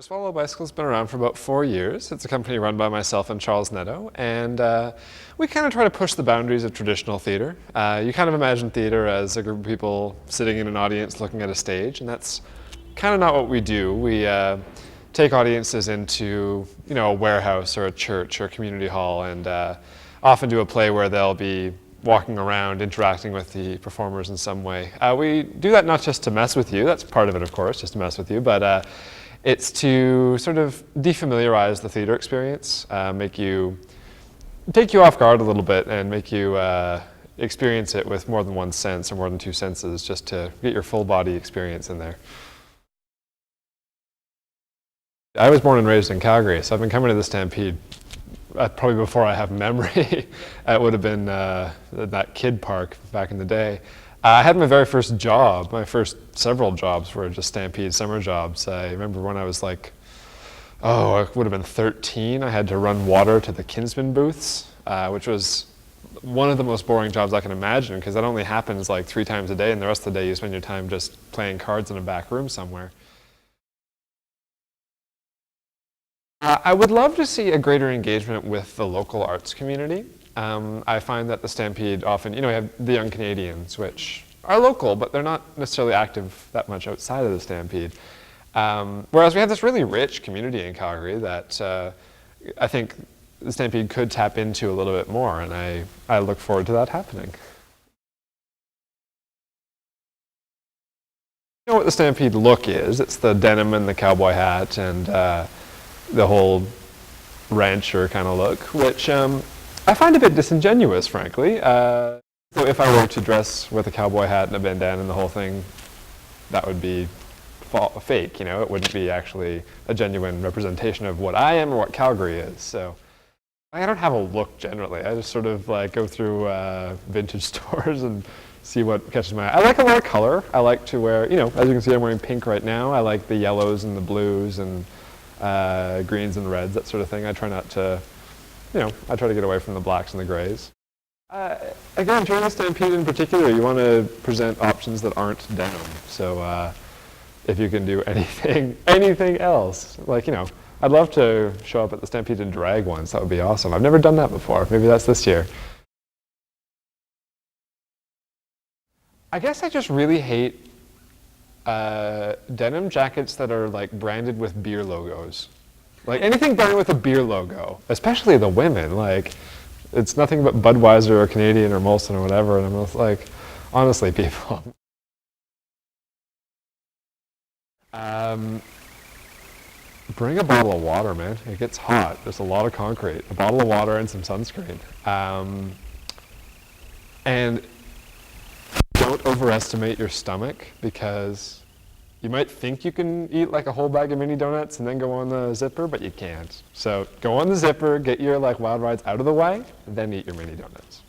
Swallow Bicycle's been around for about 4 years. It's a company run by myself and Charles Netto, and we kind of try to push the boundaries of traditional theater. You kind of imagine theater as a group of people sitting in an audience looking at a stage, and that's kind of not what we do. We take audiences into, a warehouse or a church or a community hall, and often do a play where they'll be walking around, interacting with the performers in some way. We do that not just to mess with you, that's part of it of course, just to mess with you, but it's to sort of defamiliarize the theater experience, take you off guard a little bit and make you experience it with more than one sense or more than two senses, just to get your full body experience in there. I was born and raised in Calgary, so I've been coming to the Stampede probably before I have memory. It would have been that kid park back in the day. I had my very first job. My first several jobs were just Stampede summer jobs. I remember when I was like, I would have been 13, I had to run water to the Kinsman booths, which was one of the most boring jobs I can imagine, because that only happens like 3 times a day, and the rest of the day you spend your time just playing cards in a back room somewhere. I would love to see a greater engagement with the local arts community. I find that the Stampede often, we have the Young Canadians, which are local, but they're not necessarily active that much outside of the Stampede. Whereas we have this really rich community in Calgary that I think the Stampede could tap into a little bit more, and I look forward to that happening. You know what the Stampede look is? It's the denim and the cowboy hat and the whole rancher kind of look, which I find a bit disingenuous, frankly. So if I were to dress with a cowboy hat and a bandana and the whole thing, that would be fake, it wouldn't be actually a genuine representation of what I am or what Calgary is. So I don't have a look generally. I just sort of like go through vintage stores and see what catches my eye. I like a lot of color. I like to wear, as you can see I'm wearing pink right now. I like the yellows and the blues and greens and reds, that sort of thing. I try not to, I try to get away from the blacks and the grays. Again, during the Stampede in particular, you want to present options that aren't denim. So if you can do anything else, like, I'd love to show up at the Stampede in drag once. That would be awesome. I've never done that before. Maybe that's this year. I guess I just really hate denim jackets that are like branded with beer logos. Like anything branded with a beer logo, especially the women, like it's nothing but Budweiser or Canadian or Molson or whatever, and I'm just like, honestly, people. Bring a bottle of water, man. It gets hot. There's a lot of concrete. A bottle of water and some sunscreen. And don't overestimate your stomach, because you might think you can eat like a whole bag of mini donuts and then go on the zipper, but you can't. So go on the zipper, get your like wild rides out of the way, and then eat your mini donuts.